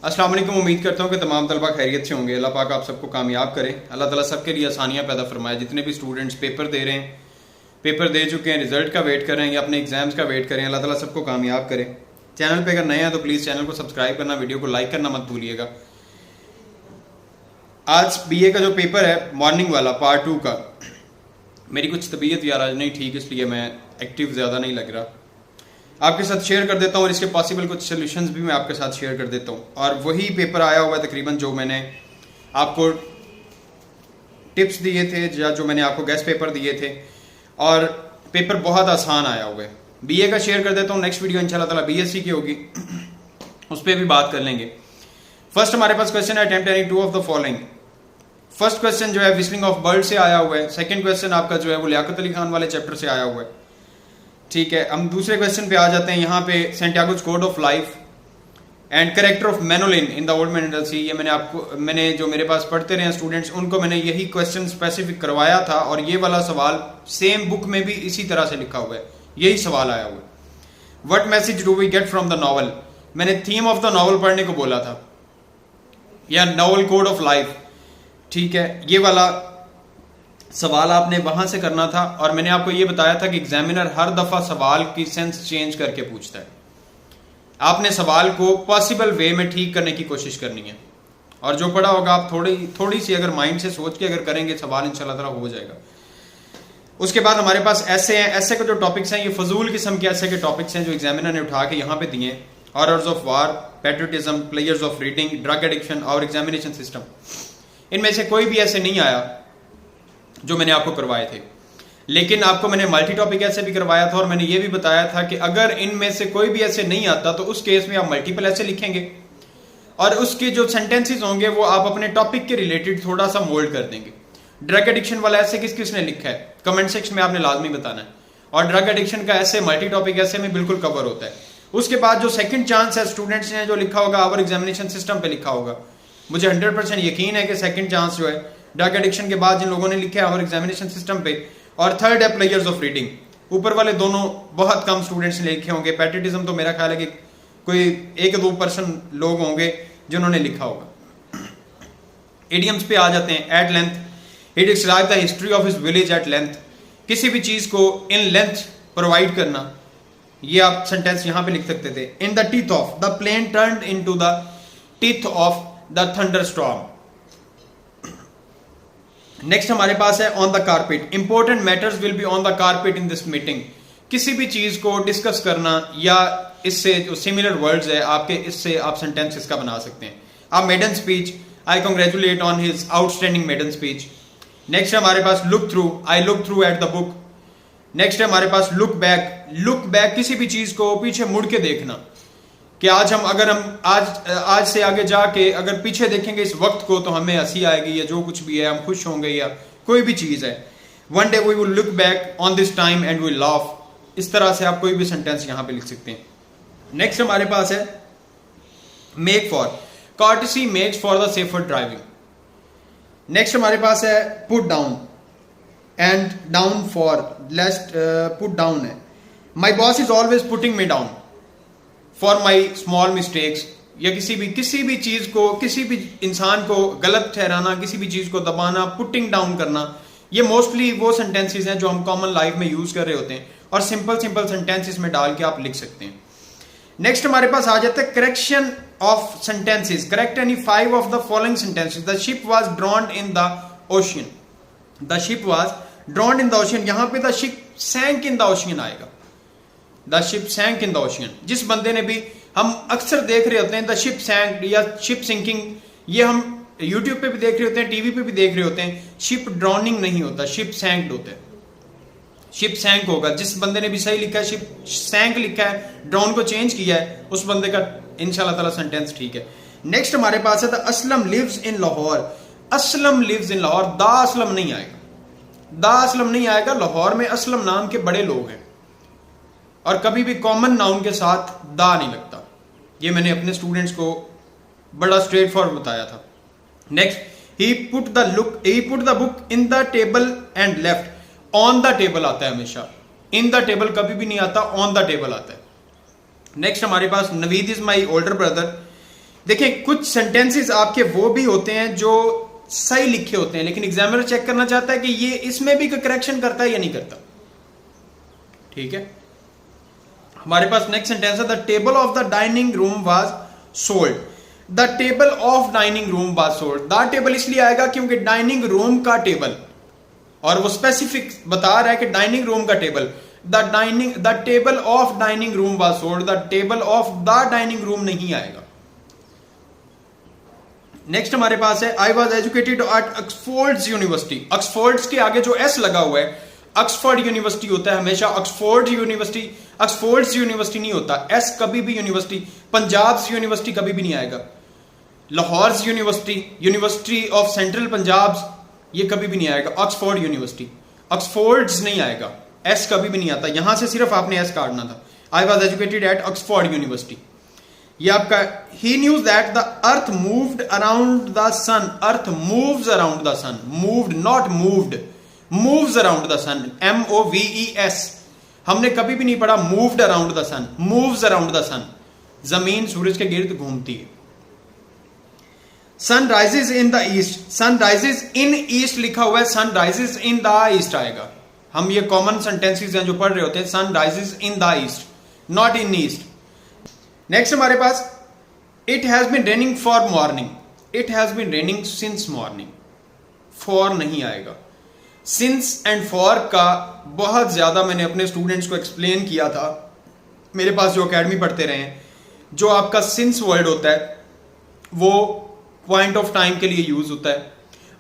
अस्सलाम वालेकुम। उम्मीद करता हूँ कि तमाम तलबा खैरियत से होंगे। अल्लाह पाक आप सबको कामयाब करे। अल्लाह ताला सबके लिए आसानियाँ पैदा फरमाए। जितने भी स्टूडेंट्स पेपर दे रहे हैं, पेपर दे चुके हैं, रिजल्ट का वेट कर रहे हैं या अपने एग्जाम्स का वेट करें, अल्लाह ताला सबको कामयाब करे। चैनल पे अगर नए हैं तो प्लीज़ चैनल को सब्सक्राइब करना, वीडियो को लाइक करना मत भूलिएगा। आज BA का जो पेपर है मॉर्निंग वाला पार्ट 2 का, मेरी कुछ तबीयत यार आज नहीं ठीक, इसलिए मैं एक्टिव ज़्यादा नहीं लग रहा। आपके साथ शेयर कर देता हूँ और इसके पॉसिबल कुछ सोल्यूशंस भी मैं आपके साथ शेयर कर देता हूँ। और वही पेपर आया हुआ है तकरीबन जो मैंने आपको टिप्स दिए थे या जो मैंने आपको गेस्ट पेपर दिए थे, और पेपर बहुत आसान आया हुआ है। BA का शेयर कर देता हूँ। नेक्स्ट वीडियो इंशाल्लाह ताला BSc की होगी, उस पर भी बात कर लेंगे। फर्स्ट हमारे पास क्वेश्चन है attempt any two of the following. First question जो है विस्लिंग ऑफ बर्ड से आया हुआ है। सेकंड क्वेश्चन आपका जो है वो लियाकत अली खान वाले चैप्टर से आया हुआ है। ठीक है, हम दूसरे क्वेश्चन पे आ जाते हैं। यहाँ पे Santiago's code of life and character of Manolin in the old man sea, ये मैंने जो मेरे पास पढ़ते रहे स्टूडेंट्स उनको मैंने यही क्वेश्चन स्पेसिफिक करवाया था, और ये वाला सवाल सेम बुक में भी इसी तरह से लिखा हुआ है, यही सवाल आया हुआ है। What message do we get from the novel, मैंने थीम ऑफ द नॉवल पढ़ने को बोला था, या नॉवल कोड ऑफ लाइफ। ठीक है, ये वाला सवाल आपने वहां से करना था, और मैंने आपको ये बताया था कि एग्जामिनर हर दफा सवाल की सेंस चेंज करके पूछता है। आपने सवाल को पॉसिबल वे में ठीक करने की कोशिश करनी है, और जो पढ़ा होगा आप थोड़ी सी अगर माइंड से सोच के अगर करेंगे सवाल इंशाल्लाह ताला हो जाएगा। उसके बाद हमारे पास ऐसे हैं। ऐसे के जो टॉपिक्स हैं ये फजूल किस्म के ऐसे के टॉपिक्स हैं जो एग्जामिनर ने उठा के यहाँ पे दिए। Horrors of war, patriotism, players of reading, drug addiction और एग्जामिनेशन सिस्टम, इनमें से कोई भी ऐसे नहीं आया जो मैंने आपको करवाए थे। लेकिन आपको मैंने मल्टी टॉपिक ऐसे भी करवाया था, और मैंने ये भी बताया था कि अगर इनमें से कोई भी ऐसे नहीं आता तो उस केस में आप मल्टीपल ऐसे लिखेंगे, और उसके जो सेंटेंसेस होंगे वो आप अपने टॉपिक के रिलेटेड थोड़ा सा मोल्ड कर देंगे। ड्रग एडिक्शन वाला ऐसे किस किसने लिखा है कमेंट सेक्शन में आपने लाजमी बताना है, और ड्रग एडिक्शन का ऐसे मल्टी टॉपिक ऐसे में बिल्कुल कवर होता है। उसके बाद जो सेकंड चांस है स्टूडेंट्स ने जो लिखा होगा आवर एग्जामिनेशन सिस्टम पे लिखा होगा, मुझे 100% यकीन है कि सेकंड चांस जो है ड्रग एडिक्शन के बाद जिन लोगों ने लिखा है आवर एग्जामिनेशन सिस्टम पे, और थर्ड है प्लेयर्स ऑफ रीडिंग। ऊपर वाले दोनों बहुत कम स्टूडेंट्स ने लिखे होंगे। पैट्रियटिज्म तो मेरा ख्याल है कि कोई 1-2% लोग होंगे जिन्होंने लिखा होगा। इडियम्स पे आ जाते हैं। At length, he describe the history of his village at length, किसी भी चीज को इन लेंथ प्रोवाइड करना, ये आप सेंटेंस यहां पे लिख सकते थे। In the teeth of the plain turned into the teeth of the thunderstorm. Next हमारे पास है on the carpet, important matters will be on the carpet in this meeting, किसी भी चीज को डिस्कस करना या इससे जो सिमिलर वर्ड्स है आपके, इससे आप सेंटेंस इसका बना सकते हैं। आप maiden speech, I congratulate on his outstanding maiden speech. Next है हमारे पास look through, I look through at the book. Next है हमारे पास लुक बैक, लुक बैक किसी भी चीज को पीछे मुड़ के देखना, कि अगर हम आज से आगे जाके अगर पीछे देखेंगे इस वक्त को तो हमें हंसी आएगी, या जो कुछ भी है हम खुश होंगे, या कोई भी चीज है। One day we will look back on this time and we laugh. इस तरह से आप कोई भी सेंटेंस यहां पे लिख सकते हैं। नेक्स्ट हमारे पास है make for, courtesy makes for the safer driving. Next हमारे पास है put down and down for, lest put down है। My boss is always putting me down for my small mistakes, या किसी भी चीज को, किसी भी इंसान को गलत ठहराना, किसी भी चीज को दबाना, पुटिंग डाउन करना, ये मोस्टली वो सेंटेंसेस हैं जो हम कॉमन लाइफ में यूज कर रहे होते हैं, और सिंपल सेंटेंसेस में डाल के आप लिख सकते हैं। नेक्स्ट हमारे पास आ जाता है correction of sentences. Correct any 5 of the following sentences. The ship was drowned in the ocean, the ship was drowned in the ocean, यहां पे the ship sank in the ocean आएगा। The ship sank in the ocean, जिस बंदे ने भी, हम अक्सर देख रहे होते हैं द शिप सैंक या शिप सिंकिंग, ये हम यूट्यूब पे भी देख रहे होते हैं, टीवी पे भी देख रहे होते हैं। शिप ड्रॉनिंग नहीं होता, शिप सैंक्ड होता है। शिप सैंक होगा, जिस बंदे ने भी सही लिखा है शिप सैंक लिखा है, ड्रॉन को चेंज किया है, उस बंदे का इंशाल्लाह ताला सेंटेंस ठीक है। नेक्स्ट हमारे पास है the Aslam lives in Lahore. Aslam lives in Lahore, the Aslam नहीं आएगा, दा असलम नहीं आएगा। लाहौर में असलम नाम के बड़े लोग हैं, और कभी भी कॉमन नाउन के साथ दा नहीं लगता। ये मैंने अपने स्टूडेंट्स को बड़ा स्ट्रेट फॉरवर्ड बताया था। Next, he put the book in the table and left. On the table आता है हमेशा, इन द टेबल कभी भी नहीं आता, ऑन द टेबल आता है। नेक्स्ट हमारे पास Naveed is my older brother, देखें कुछ सेंटेंसेस आपके वो भी होते हैं जो सही लिखे होते हैं, लेकिन एग्जामिनर चेक करना चाहता है कि ये इसमें भी कोई करेक्शन करता है या नहीं करता। ठीक है, हमारे पास नेक्स्ट सेंटेंस है the table of the dining room was sold. The table of dining room was sold, the table इसलिए आएगा क्योंकि डाइनिंग रूम का टेबल, और वो स्पेसिफिक बता रहा है कि डाइनिंग रूम का table. The table of dining room was sold, the table of the dining room नहीं आएगा। नेक्स्ट हमारे पास है आई was educated at Oxford university. Oxford के आगे जो एस लगा हुआ है ऑक्सफोर्ड यूनिवर्सिटी होता है हमेशा, ऑक्सफोर्ड यूनिवर्सिटी नहीं होता। एस कभी भी यूनिवर्सिटी, पंजाब यूनिवर्सिटी कभी भी नहीं आएगा। Lahore university, university of central Punjab, ये कभी भी नहीं आएगा। ऑक्सफोर्ड यूनिवर्सिटी, ऑक्सफोर्ड्स नहीं आएगा, एस कभी भी नहीं आता। यहां से सिर्फ आपने एस काटना था। I was educated at Oxford University, ये आपका ही news that the earth moved around the sun. Earth moves around the sun, moved not moved, moves around the sun, MOVES। हमने कभी भी नहीं पढ़ा moved around the sun, moves around the sun. जमीन सूरज के गिर्द घूमती है। Sun rises in the east, sun rises in east लिखा हुआ है, sun rises in the east आएगा। हम ये कॉमन सेंटेंसेस हैं जो पढ़ रहे होते हैं, sun rises in the east, not in east. Next हमारे पास it has been raining for morning, it has been raining since morning, for नहीं आएगा। सिंस एंड फॉर का बहुत ज्यादा मैंने अपने स्टूडेंट्स को एक्सप्लेन किया था, मेरे पास जो एकेडमी पढ़ते रहे हैं। जो आपका सिंस वर्ड होता है वो पॉइंट ऑफ टाइम के लिए यूज होता है,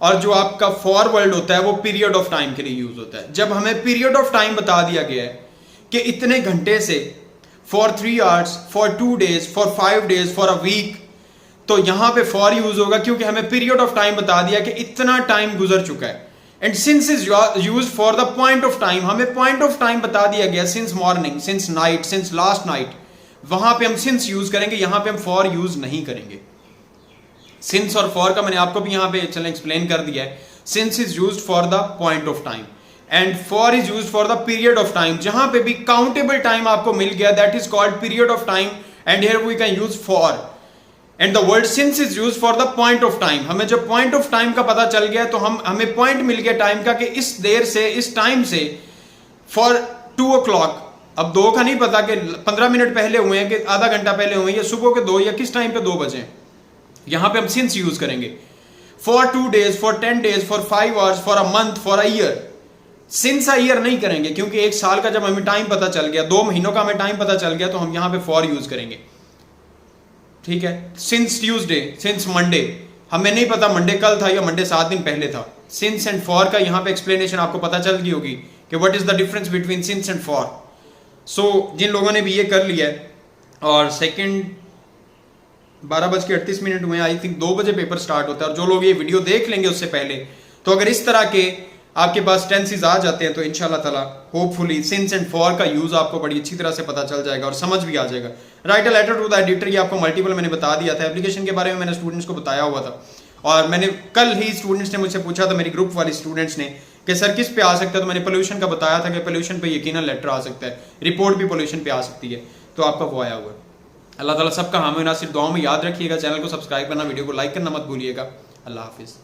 और जो आपका फॉर वर्ड होता है वो पीरियड ऑफ टाइम के लिए यूज होता है। जब हमें पीरियड ऑफ टाइम बता दिया गया है कि इतने घंटे से, for 3 hours, for 2 days, for 5 days, for a week, तो यहां पे फॉर यूज होगा क्योंकि हमें पीरियड ऑफ टाइम बता दिया कि इतना टाइम गुजर चुका है। And since is use for the point of time, हमें पॉइंट ऑफ टाइम बता दिया गया, since morning, since night, since last night, वहां पे हम सिंस यूज करेंगे, यहां पे हम फॉर यूज नहीं करेंगे। सिंस और फॉर का मैंने आपको भी यहां पे चलें एक्सप्लेन कर दिया है। Since is used for the point of time and for is used for the period of time. जहां पे भी काउंटेबल टाइम आपको मिल गया that is called period of time, and here we can use for. And the word since is used for the point of time. हमें जब point of time का पता चल गया तो हमें पॉइंट मिल गया टाइम का कि इस देर से, इस टाइम से, फॉर 2 o'clock। अब 2 का नहीं पता कि 15 मिनट पहले हुए हैं कि आधा घंटा पहले हुए हैं, या सुबह के 2 या किस टाइम पे 2 बजे। यहां पे हम सिंस यूज करेंगे। For 2 days, for 10 days, for 5 hours, for a month, for a year. Since a year नहीं करेंगे क्योंकि 1 साल का जब हमें टाइम पता चल गया, 2 महीनों का हमें टाइम पता चल गया, तो हम यहां पे फॉर यूज करेंगे। ठीक है, सिंस ट्यूसडे, सिंस मंडे, हमें नहीं पता मंडे कल था या मंडे 7 दिन पहले था। सिंस एंड फॉर का यहां पे एक्सप्लेनेशन आपको पता चल गई होगी कि what is the difference between since and for. So जिन लोगों ने भी ये कर लिया है, और सेकंड 12:38 हुए, आई थिंक 2 बजे पेपर स्टार्ट होता है, और जो लोग ये वीडियो देख लेंगे उससे पहले, तो अगर इस तरह के आपके पास टेंसेस आ जाते हैं तो इंशाल्लाह ताला होपफुली सिंस एंड फॉर का यूज आपको बड़ी अच्छी तरह से पता चल जाएगा और समझ भी आ जाएगा। Write a letter to the editor, ये आपको मल्टीपल मैंने बता दिया था। एप्लीकेशन के बारे में मैंने स्टूडेंट्स को बताया हुआ था, और मैंने कल ही स्टूडेंट्स ने मुझसे पूछा था, मेरी ग्रुप वाले स्टूडेंट्स ने, कि सर किस पे आ सकता है, तो मैंने पोल्यूशन का बताया था कि पोल्यूशन पे यकीनन लेटर आ सकता है, रिपोर्ट भी पोल्यूशन पे आ सकती है, तो आपका वो आया हुआ है। अल्लाह ताला सबका हामी नासिर, दुआओं में याद रखिएगा। चैनल को सब्सक्राइब करना, वीडियो को लाइक करना मत भूलिएगा। अल्लाह हाफिज़।